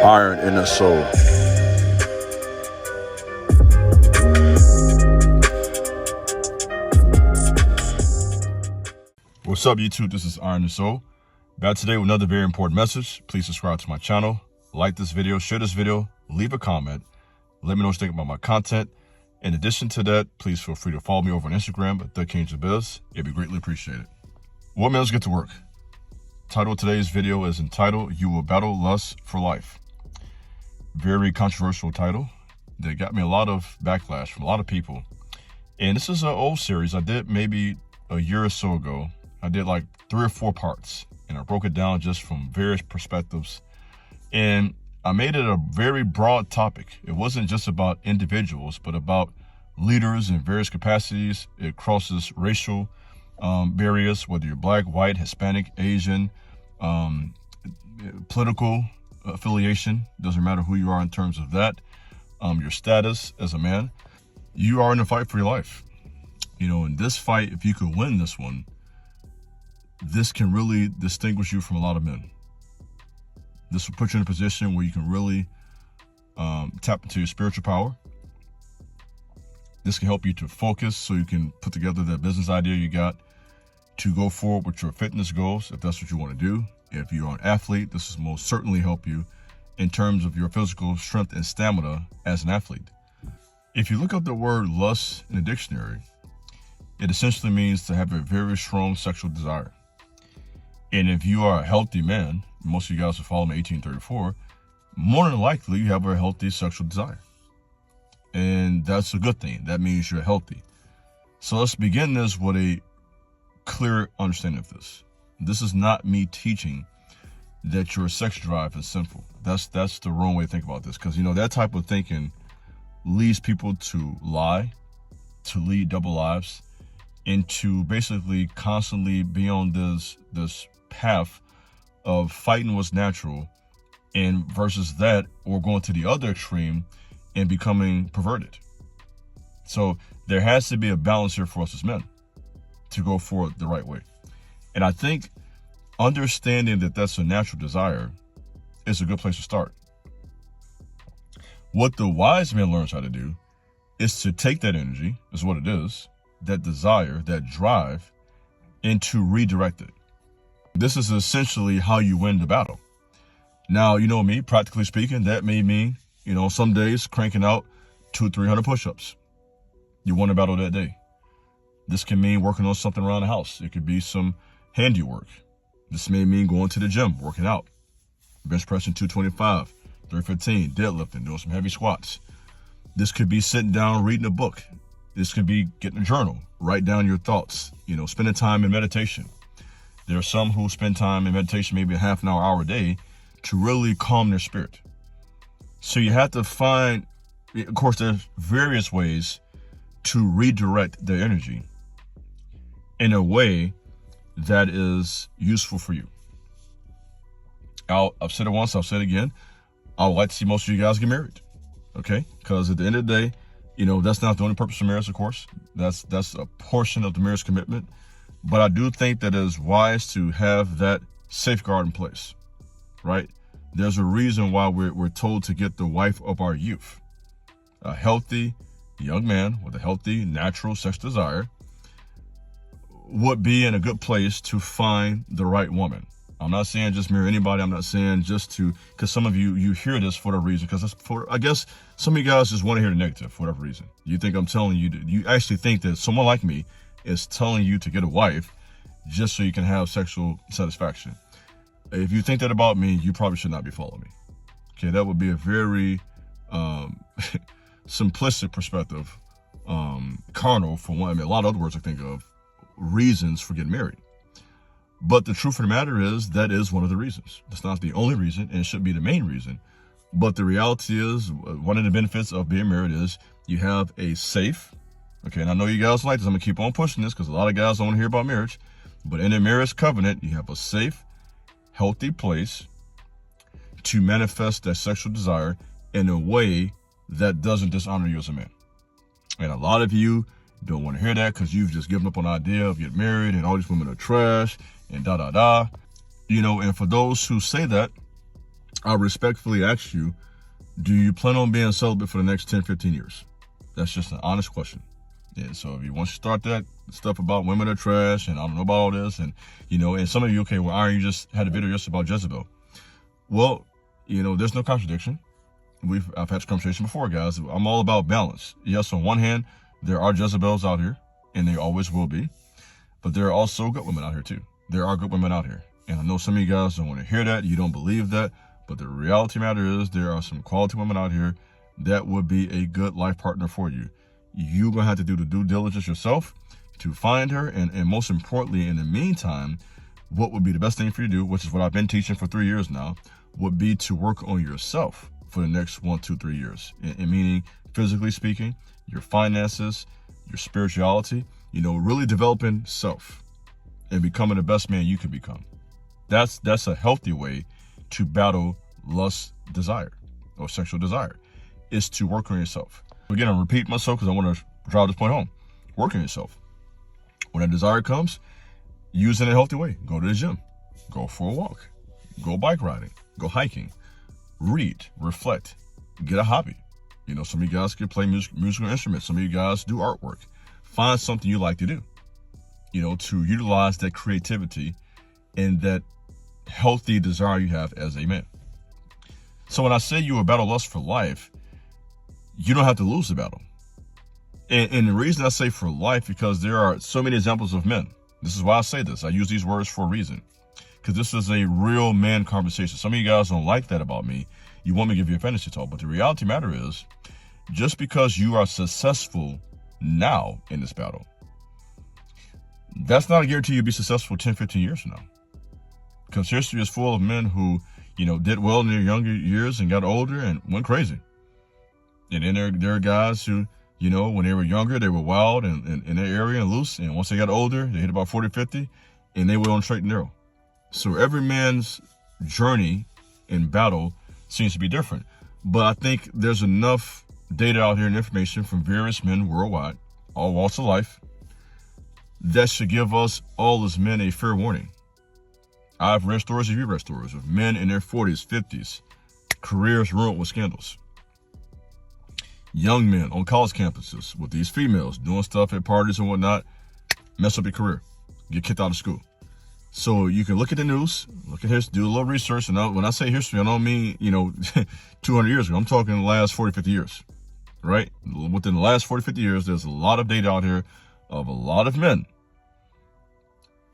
iron in their soul. What's up, YouTube? This is Iron the Soul. Back today with another very important message. Please subscribe to my channel, like this video, share this video, leave a comment, let me know what you think about my content. In addition to that, please feel free to follow me over on Instagram at TheKingofBiz. It'd be greatly appreciated. Well, man, let's get to work. Title of today's video is entitled, You Will Battle Lust for Life. Very controversial title that got me a lot of backlash from a lot of people. And this is an old series I did maybe a year or so ago. I did like 3 or 4 parts, and I broke it down just from various perspectives. And I made it a very broad topic. It wasn't just about individuals, but about leaders in various capacities. It crosses racial barriers, whether you're black, white, Hispanic, Asian, political affiliation. Doesn't matter who you are in terms of that. Your status as a man. You are in a fight for your life. You know, in this fight, if you could win this one, this can really distinguish you from a lot of men. This will put you in a position where you can really tap into your spiritual power. This can help you to focus so you can put together that business idea you got to go forward with your fitness goals, if that's what you want to do. If you're an athlete, this will most certainly help you in terms of your physical strength and stamina as an athlete. If you look up the word lust in the dictionary, it essentially means to have a very strong sexual desire. And if you are a healthy man, most of you guys who follow me 1834, more than likely you have a healthy sexual desire. And that's a good thing. That means you're healthy. So let's begin this with a clear understanding of this. This is not me teaching that your sex drive is sinful. That's the wrong way to think about this. Because, you know, that type of thinking leads people to lie, to lead double lives, and to basically constantly be on this path of fighting what's natural and versus that, or going to the other extreme and becoming perverted. So there has to be a balance here for us as men to go forward the right way. And I think understanding that that's a natural desire is a good place to start. What the wise man learns how to do is to take that energy, is what it is, that desire, that drive, and to redirect it. This is essentially how you win the battle. Now, you know me, practically speaking, that may mean, you know, some days cranking out 200-300 push-ups. You won a battle that day. This can mean working on something around the house. It could be some handiwork. This may mean going to the gym, working out, bench pressing 225, 315, deadlifting, doing some heavy squats. This could be sitting down, reading a book. This could be getting a journal, write down your thoughts, you know, spending time in meditation. There are some who spend time in meditation, maybe a half an hour a day, to really calm their spirit. So you have to find, of course, there's various ways to redirect their energy in a way that is useful for you. I've said it once, I'll say it again. I would like to see most of you guys get married, okay? Because at the end of the day, you know, that's not the only purpose of marriage, of course. That's a portion of the marriage commitment. But I do think that it is wise to have that safeguard in place, right? There's a reason why we're told to get the wife of our youth. A healthy young man with a healthy, natural sex desire would be in a good place to find the right woman. I'm not saying just marry anybody. I'm not saying just to, because some of you hear this for the reason, because it's for, I guess some of you guys just want to hear the negative for whatever reason. You think I'm telling you, you actually think that someone like me is telling you to get a wife just so you can have sexual satisfaction. If you think that about me, you probably should not be following me. Okay, that would be a very simplistic perspective, carnal for one. I mean, a lot of other words I think of, reasons for getting married. But the truth of the matter is that is one of the reasons. It's not the only reason, and it shouldn't be the main reason. But the reality is, one of the benefits of being married is you have a safe, okay, and I know you guys like this. I'm going to keep on pushing this because a lot of guys don't want to hear about marriage. But in a marriage covenant, you have a safe, healthy place to manifest that sexual desire in a way that doesn't dishonor you as a man. And a lot of you don't want to hear that because you've just given up on the idea of getting married and all these women are trash and da-da-da. You know, and for those who say that, I respectfully ask you, do you plan on being celibate for the next 10, 15 years? That's just an honest question. Yeah, so if you want to start that stuff about women are trash and I don't know about all this, and and some of you, okay, well, Iron, you just had a video just about Jezebel. Well, there's no contradiction. I've had this conversation before, guys. I'm all about balance. Yes, on one hand, there are Jezebels out here, and they always will be, but there are also good women out here too. There are good women out here, and I know some of you guys don't want to hear that. You don't believe that, but the reality matter is there are some quality women out here that would be a good life partner for you. You're gonna have to do the due diligence yourself to find her, and most importantly, in the meantime, what would be the best thing for you to do, which is what I've been teaching for 3 years now, would be to work on yourself for the next 1, 2, 3 years. And meaning, physically speaking, your finances, your spirituality, really developing self and becoming the best man you can become. That's a healthy way to battle lust, desire, or sexual desire, is to work on yourself. Again, I'm repeating myself because I want to drive this point home. Work on yourself. When a desire comes, use it in a healthy way. Go to the gym. Go for a walk. Go bike riding. Go hiking. Read. Reflect. Get a hobby. Some of you guys can play musical instruments. Some of you guys do artwork. Find something you like to do, to utilize that creativity and that healthy desire you have as a man. So when I say you will battle lust for life, you don't have to lose the battle. And the reason I say for life, because there are so many examples of men. This is why I say this. I use these words for a reason, because this is a real man conversation. Some of you guys don't like that about me. You want me to give you a fantasy talk, but the reality matter is, just because you are successful now in this battle, that's not a guarantee you'll be successful 10, 15 years from now. Because history is full of men who, did well in their younger years and got older and went crazy. And then there are guys who, when they were younger, they were wild and in their area and loose. And once they got older, they hit about 40, 50, and they were on straight and narrow. So every man's journey in battle seems to be different. But I think there's enough data out here and information from various men worldwide, all walks of life, that should give us all as men a fair warning. I've read stories, you've read stories of men in their 40s, 50s, careers ruined with scandals. Young men on college campuses with these females doing stuff at parties and whatnot, mess up your career, get kicked out of school. So you can look at the news, look at history, do a little research. And when I say history, I don't mean, 200 years ago. I'm talking the last 40, 50 years, right? Within the last 40, 50 years, there's a lot of data out here of a lot of men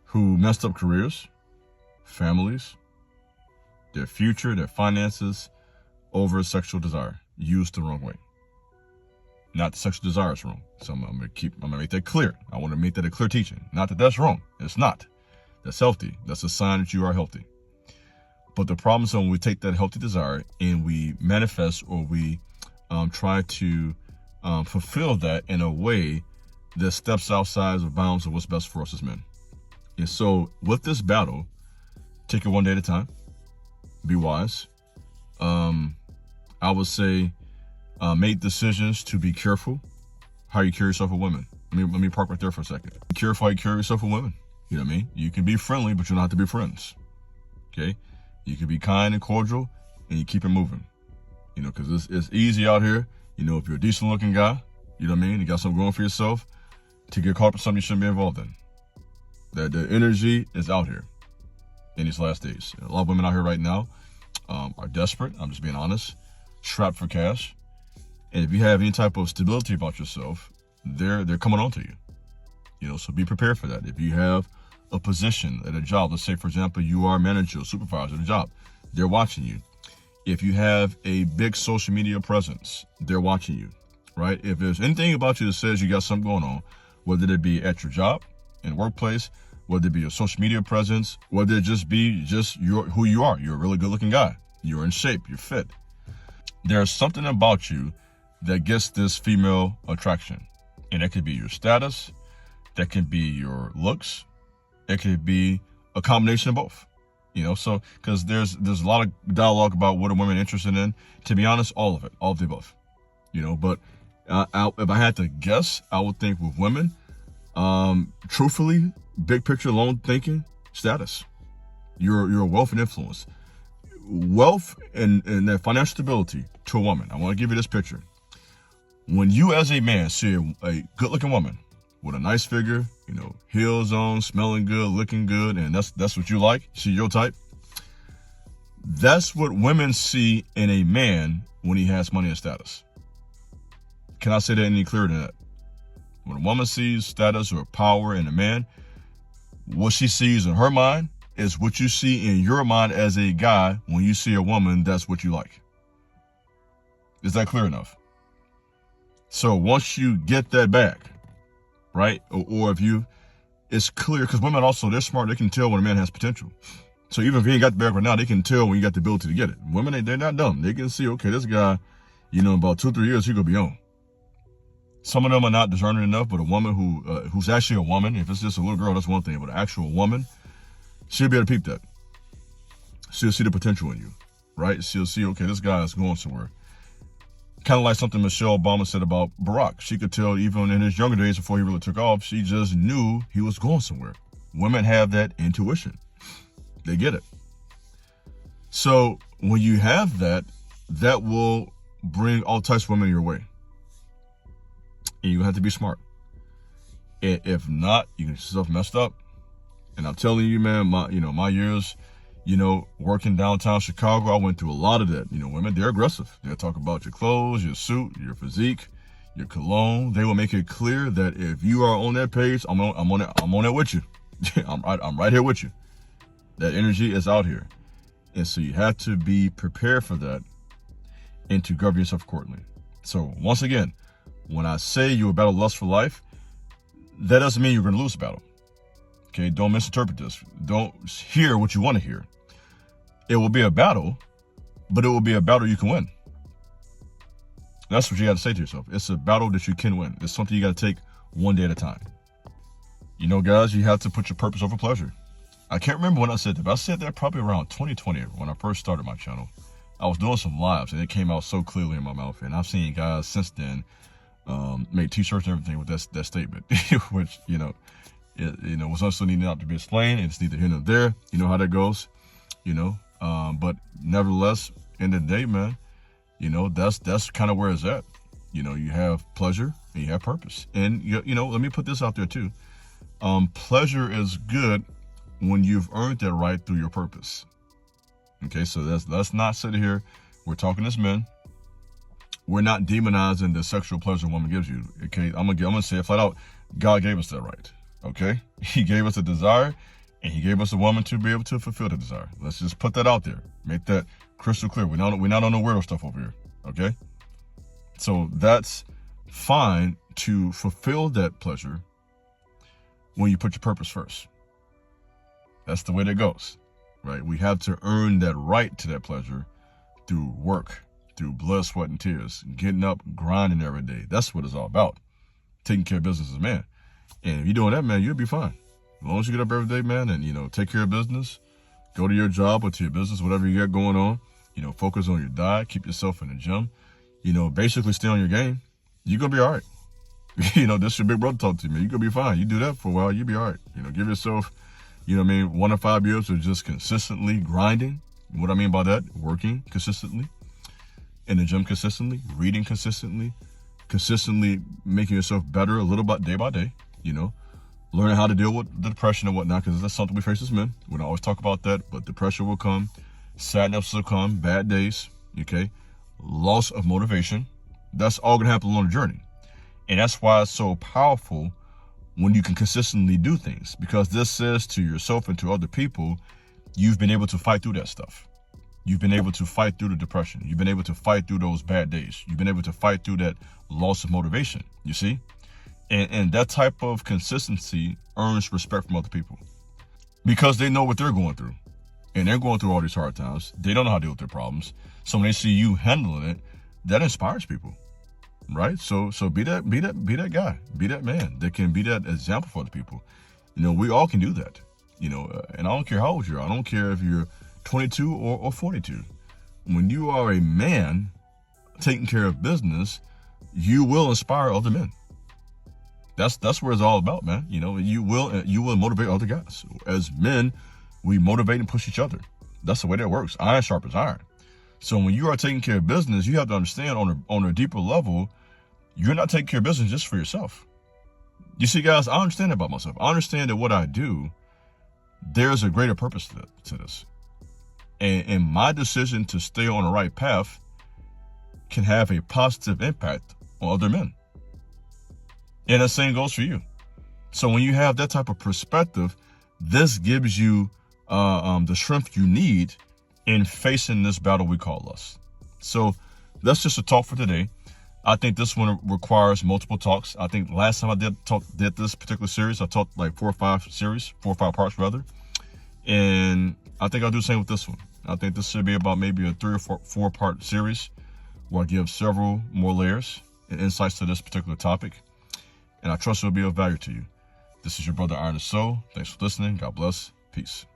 who messed up careers, families, their future, their finances over sexual desire used the wrong way. Not the sexual desire is wrong. So I'm gonna make that clear. I want to make that a clear teaching. Not that that's wrong. It's not. That's healthy. That's a sign that you are healthy. But the problem is when we take that healthy desire and we manifest, or we try to fulfill that in a way that steps outside the bounds of what's best for us as men. And so with this battle, take it one day at a time. Be wise. I would say make decisions to be careful how you carry yourself with women. Let me park right there for a second. Be careful how you carry yourself with women. You know what I mean? You can be friendly, but you don't have to be friends. Okay? You can be kind and cordial, and you keep it moving. Because it's easy out here. If you're a decent looking guy, you know what I mean? You got something going for yourself, to get caught up in something you shouldn't be involved in. The energy is out here in these last days. A lot of women out here right now are desperate. I'm just being honest. Strapped for cash. And if you have any type of stability about yourself, they're coming on to you. So be prepared for that. If you have a position at a job, let's say, for example, you are a manager or supervisor at a job, they're watching you. If you have a big social media presence, they're watching you, right? If there's anything about you that says you got something going on, whether it be at your job, in the workplace, whether it be your social media presence, whether it just be who you are. You're a really good looking guy. You're in shape. You're fit. There's something about you that gets this female attraction. And that could be your status. That could be your looks. It could be a combination of both. So because there's a lot of dialogue about what are women interested in. To be honest, all of it, all of the above. But if I had to guess, I would think with women, truthfully, big picture, long thinking, status. Your wealth and influence. wealth and that financial stability to a woman. I want to give you this picture. When you as a man see a good-looking woman with a nice figure, heels on, smelling good, looking good, and that's what you like, see your type, that's what women see in a man when he has money and status. Can I say that any clearer than that? When a woman sees status or power in a man, what she sees in her mind is what you see in your mind as a guy when you see a woman that's what you like. Is that clear enough? So once you get that back, right? Or if it's clear, because women also, they're smart, they can tell when a man has potential. So even if he ain't got the back right now, they can tell when you got the ability to get it. Women, they're not dumb. They can see, okay, this guy, in about 2-3 years, he gonna be on. Some of them are not discerning enough, but a woman who's actually a woman, if it's just a little girl, that's one thing, but an actual woman, she'll be able to peep that. She'll see the potential in you, right? She'll see, okay, this guy is going somewhere. Kind of like something Michelle Obama said about Barack. She could tell even in his younger days before he really took off, she just knew he was going somewhere. Women have that intuition. They get it. So when you have that, that will bring all types of women your way. And you have to be smart. And if not, you get yourself messed up. And I'm telling you, man, my years, working downtown Chicago, I went through a lot of that. Women, they're aggressive. They'll talk about your clothes, your suit, your physique, your cologne. They will make it clear that if you are on that page, I'm on it with you. I'm right here with you. That energy is out here. And so you have to be prepared for that and to govern yourself accordingly. So once again, when I say you will battle lust for life, that doesn't mean you're going to lose the battle. Okay, don't misinterpret this. Don't hear what you want to hear. It will be a battle, but it will be a battle you can win. That's what you got to say to yourself. It's a battle that you can win. It's something you got to take one day at a time. Guys, you have to put your purpose over pleasure. I can't remember when I said that, but I said that probably around 2020 when I first started my channel. I was doing some lives and it came out so clearly in my mouth. And I've seen guys since then made t-shirts and everything with that statement, which, was also needed not to be explained. It's neither here nor there. You know how that goes, but nevertheless, end of the day, man, that's kind of where it's at. You have pleasure and you have purpose. And, let me put this out there too. Pleasure is good when you've earned that right through your purpose. Okay, so let's not sit here. We're talking as men. We're not demonizing the sexual pleasure a woman gives you. Okay, I'm gonna say it flat out. God gave us that right. Okay, He gave us a desire, and He gave us a woman to be able to fulfill the desire. Let's just put that out there. Make that crystal clear. We're not on no weirdo stuff over here. Okay, so that's fine to fulfill that pleasure when you put your purpose first. That's the way that goes, right? We have to earn that right to that pleasure through work, through blood, sweat, and tears, getting up, grinding every day. That's what it's all about. Taking care of business as a man. And if you're doing that, man, you'll be fine. As long as you get up every day, man, and, take care of business, go to your job or to your business, whatever you got going on, focus on your diet, keep yourself in the gym, basically stay on your game, you're going to be all right. This your big brother talk to you, man. You're going to be fine. You do that for a while, you'll be all right. Give yourself, 1 to 5 years of just consistently grinding. What I mean by that, working consistently, in the gym consistently, reading consistently making yourself better a little bit day by day, learning how to deal with the depression and whatnot, because that's something we face as men. We don't always talk about that, but depression will come, sadness will come, bad days, okay, loss of motivation. That's all going to happen along the journey. And that's why it's so powerful when you can consistently do things, because this says to yourself and to other people, you've been able to fight through that stuff. You've been able to fight through the depression. You've been able to fight through those bad days. You've been able to fight through that loss of motivation, you see? And that type of consistency earns respect from other people because they know what they're going through. And they're going through all these hard times. They don't know how to deal with their problems. So when they see you handling it, that inspires people, right? So be that guy, be that man that can be that example for other people. We all can do that, and I don't care how old you are. I don't care if you're 22 or 42. When you are a man taking care of business, you will inspire other men. That's where it's all about, man. You will motivate other guys. As men, we motivate and push each other. That's the way that works. Iron sharpens iron. So when you are taking care of business, you have to understand on a deeper level, you're not taking care of business just for yourself. You see, guys, I understand about myself. I understand that what I do, there's a greater purpose to this. And my decision to stay on the right path can have a positive impact on other men. And the same goes for you. So when you have that type of perspective, this gives you the strength you need in facing this battle we call lust. So that's just a talk for today. I think this one requires multiple talks. I think last time I did this particular series, I talked like 4 or 5 parts rather. And I think I'll do the same with this one. I think this should be about maybe a 3 or 4 part series where I give several more layers and insights to this particular topic. And I trust it will be of value to you. This is your brother Iron the Soul. Thanks for listening. God bless. Peace.